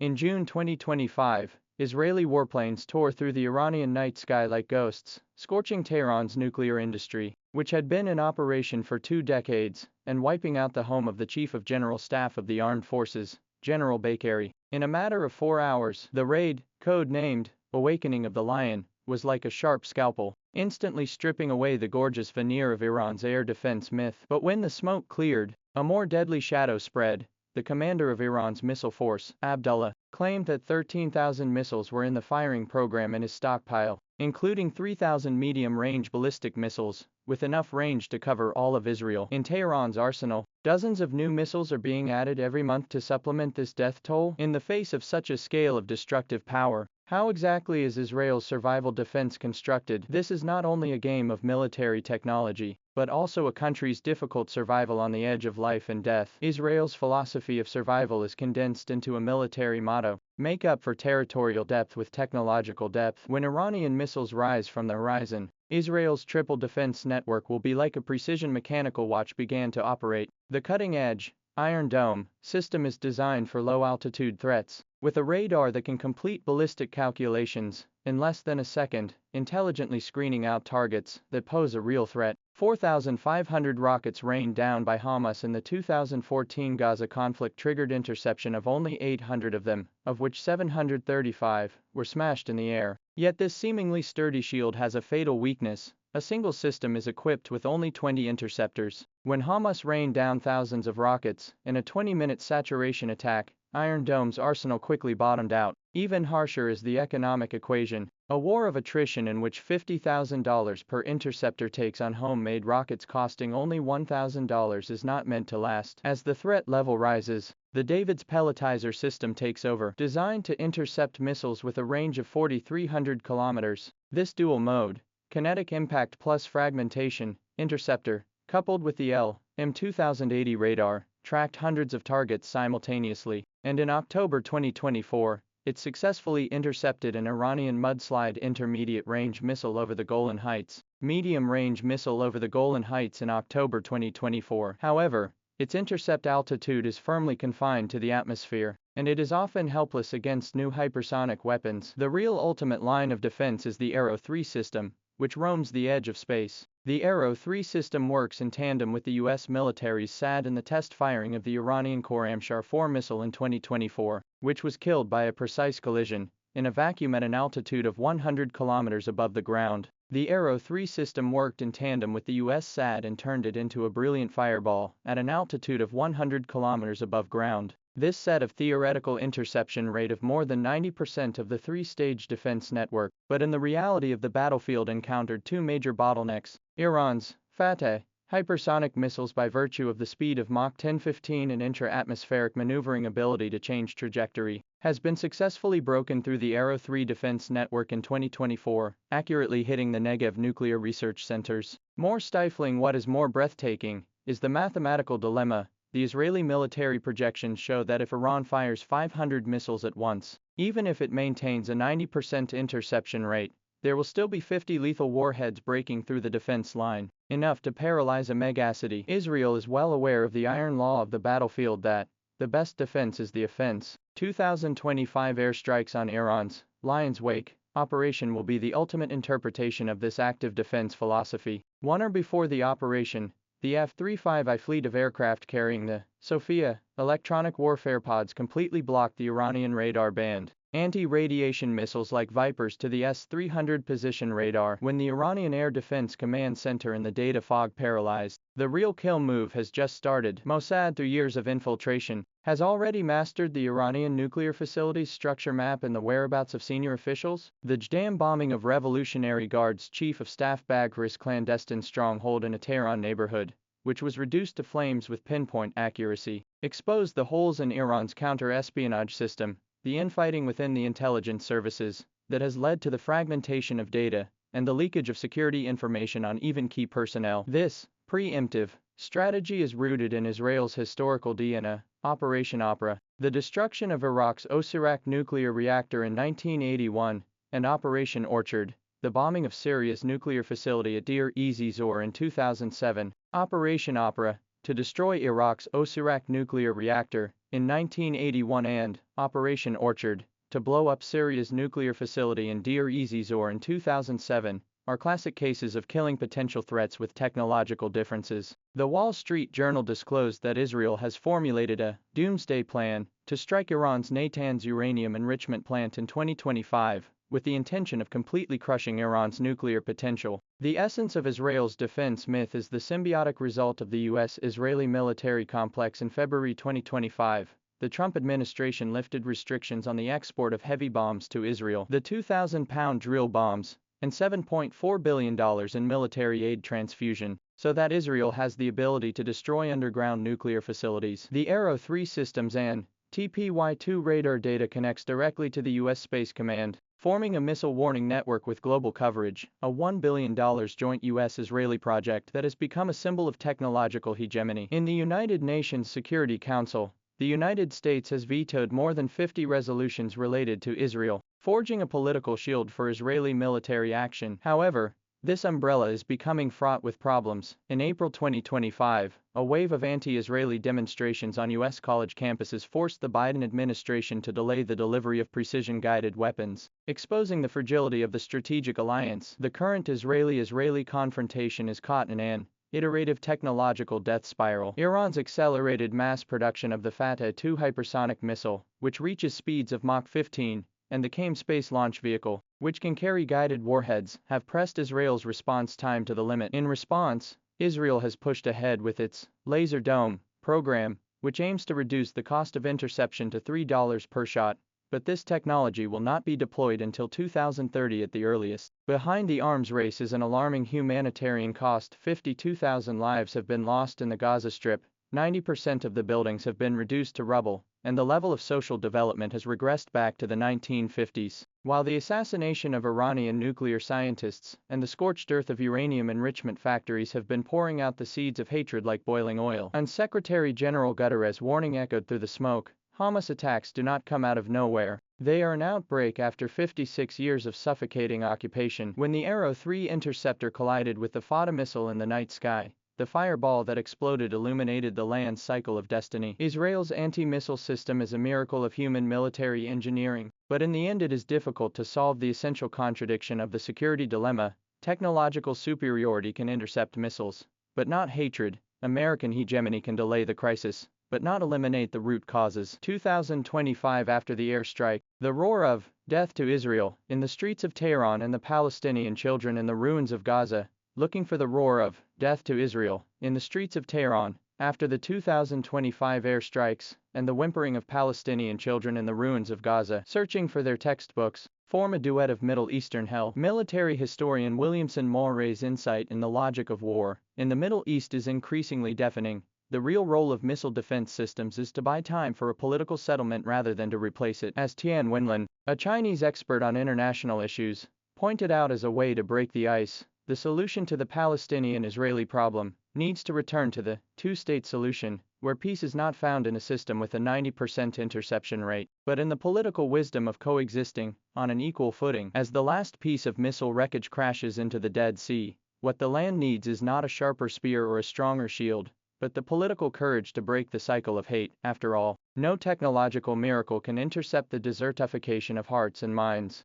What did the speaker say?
In June 2025, Israeli warplanes tore through the Iranian night sky like ghosts, scorching Tehran's nuclear industry, which had been in operation for 2 decades, and wiping out the home of the Chief of General Staff of the Armed Forces, General Bagheri. In a matter of 4 hours, the raid, code-named Awakening of the Lion, was like a sharp scalpel, instantly stripping away the gorgeous veneer of Iran's air defense myth. But when the smoke cleared, a more deadly shadow spread. The commander of Iran's missile force, Abdullah, claimed that 13,000 missiles were in the firing program in his stockpile, including 3,000 medium-range ballistic missiles, with enough range to cover all of Israel. In Tehran's arsenal, dozens of new missiles are being added every month to supplement this death toll. In the face of such a scale of destructive power, how exactly is Israel's survival defense constructed? This is not only a game of military technology, but also a country's difficult survival on the edge of life and death. Israel's philosophy of survival is condensed into a military motto: make up for territorial depth with technological depth. When Iranian missiles rise from the horizon, Israel's triple defense network will be like a precision mechanical watch began to operate. The cutting-edge Iron Dome system is designed for low-altitude threats, with a radar that can complete ballistic calculations in less than a second, intelligently screening out targets that pose a real threat. 4,500 rockets rained down by Hamas in the 2014 Gaza conflict triggered interception of only 800 of them, of which 735 were smashed in the air. Yet this seemingly sturdy shield has a fatal weakness. A single system is equipped with only 20 interceptors. When Hamas rained down thousands of rockets in a 20-minute saturation attack, Iron Dome's arsenal quickly bottomed out. Even harsher is the economic equation, a war of attrition in which $50,000 per interceptor takes on homemade rockets costing only $1,000 is not meant to last. As the threat level rises, the David's pelletizer system takes over, designed to intercept missiles with a range of 4,300 kilometers. This dual mode, kinetic impact plus fragmentation, interceptor, coupled with the M2080 radar, tracked hundreds of targets simultaneously, and in October 2024, it successfully intercepted an Iranian mudslide intermediate-range missile over the Golan Heights, medium-range missile over the Golan Heights in October 2024. However, its intercept altitude is firmly confined to the atmosphere, and it is often helpless against new hypersonic weapons. The real ultimate line of defense is the Arrow 3 system, which roams the edge of space. The Arrow 3 system works in tandem with the U.S. military's SAD and the test firing of the Iranian Khorramshahr 4 missile in 2024, which was killed by a precise collision in a vacuum at an altitude of 100 kilometers above the ground. The Arrow 3 system worked in tandem with the U.S. SAD and turned it into a brilliant fireball at an altitude of 100 kilometers above ground. This set of theoretical interception rate of more than 90% of the 3-stage defense network, but in the reality of the battlefield encountered 2 major bottlenecks. Iran's Fatah hypersonic missiles, by virtue of the speed of Mach 1015 and intra-atmospheric maneuvering ability to change trajectory, has been successfully broken through the Arrow 3 defense network in 2024, accurately hitting the Negev nuclear research centers. More stifling, what is more breathtaking, is the mathematical dilemma. The Israeli military projections show that if Iran fires 500 missiles at once, even if it maintains a 90% interception rate, there will still be 50 lethal warheads breaking through the defense line, enough to paralyze a megacity. Israel is well aware of the iron law of the battlefield that the best defense is the offense. 2025 airstrikes on Iran's Lion's Wake operation will be the ultimate interpretation of this active defense philosophy. 1 hour before the operation, the F-35I fleet of aircraft carrying the Sophia electronic warfare pods completely blocked the Iranian radar band. Anti-radiation missiles like Vipers to the S-300 position radar when the Iranian Air Defense Command Center in the data fog paralyzed. The real kill move has just started. Mossad, through years of infiltration, has already mastered the Iranian nuclear facility's structure map and the whereabouts of senior officials. The Jdam bombing of Revolutionary Guard's Chief of Staff Bagheri's clandestine stronghold in a Tehran neighborhood, which was reduced to flames with pinpoint accuracy, exposed the holes in Iran's counter-espionage system. The infighting within the intelligence services that has led to the fragmentation of data and the leakage of security information on even key personnel. This preemptive strategy is rooted in Israel's historical DNA, Operation Opera, the destruction of Iraq's Osirak nuclear reactor in 1981, and Operation Orchard, the bombing of Syria's nuclear facility at Deir ez-Zor in 2007. Operation Opera, to destroy Iraq's Osirak nuclear reactor, in 1981 and Operation Orchard, to blow up Syria's nuclear facility in Deir ez-Zor in 2007, are classic cases of killing potential threats with technological differences. The Wall Street Journal disclosed that Israel has formulated a doomsday plan to strike Iran's Natanz uranium enrichment plant in 2025, with the intention of completely crushing Iran's nuclear potential. The essence of Israel's defense myth is the symbiotic result of the US-Israeli military complex. In February 2025, the Trump administration lifted restrictions on the export of heavy bombs to Israel. The 2,000-pound drill bombs and $7.4 billion in military aid transfusion, so that Israel has the ability to destroy underground nuclear facilities. The Arrow 3 systems and TPY-2 radar data connects directly to the U.S. Space Command, forming a missile warning network with global coverage, a $1 billion joint U.S.-Israeli project that has become a symbol of technological hegemony. In the United Nations Security Council, the United States has vetoed more than 50 resolutions related to Israel, forging a political shield for Israeli military action. However, this umbrella is becoming fraught with problems. In April 2025, a wave of anti-Israeli demonstrations on U.S. college campuses forced the Biden administration to delay the delivery of precision-guided weapons, exposing the fragility of the strategic alliance. The current Israeli-Israeli confrontation is caught in an iterative technological death spiral. Iran's accelerated mass production of the Fatah 2 hypersonic missile, which reaches speeds of Mach 15, and the CAIM space launch vehicle, which can carry guided warheads, have pressed Israel's response time to the limit. In response, Israel has pushed ahead with its Laser Dome program, which aims to reduce the cost of interception to $3 per shot, but this technology will not be deployed until 2030 at the earliest. Behind the arms race is an alarming humanitarian cost. 52,000 lives have been lost in the Gaza Strip, 90% of the buildings have been reduced to rubble, and the level of social development has regressed back to the 1950s. While the assassination of Iranian nuclear scientists and the scorched earth of uranium enrichment factories have been pouring out the seeds of hatred like boiling oil, and Secretary General Guterres' warning echoed through the smoke, Hamas attacks do not come out of nowhere. They are an outbreak after 56 years of suffocating occupation. When the Arrow 3 interceptor collided with the Fatah missile in the night sky, the fireball that exploded illuminated the land cycle of destiny. Israel's anti-missile system is a miracle of human military engineering, but in the end it is difficult to solve the essential contradiction of the security dilemma. Technological superiority can intercept missiles, but not hatred. American hegemony can delay the crisis, but not eliminate the root causes. 2025. After the airstrike, the roar of death to Israel in the streets of Tehran and the Palestinian children in the ruins of Gaza, looking for the roar of death to Israel in the streets of Tehran after the 2025 airstrikes, and the whimpering of Palestinian children in the ruins of Gaza searching for their textbooks, form a duet of Middle Eastern hell. Military historian Williamson Mulray's insight in the logic of war in the Middle East is increasingly deafening. The real role of missile defense systems is to buy time for a political settlement rather than to replace it. As Tian Wenlin, a Chinese expert on international issues, pointed out as a way to break the ice, the solution to the Palestinian-Israeli problem needs to return to the two-state solution, where peace is not found in a system with a 90% interception rate, but in the political wisdom of coexisting on an equal footing. As the last piece of missile wreckage crashes into the Dead Sea, what the land needs is not a sharper spear or a stronger shield, but the political courage to break the cycle of hate. After all, no technological miracle can intercept the desertification of hearts and minds.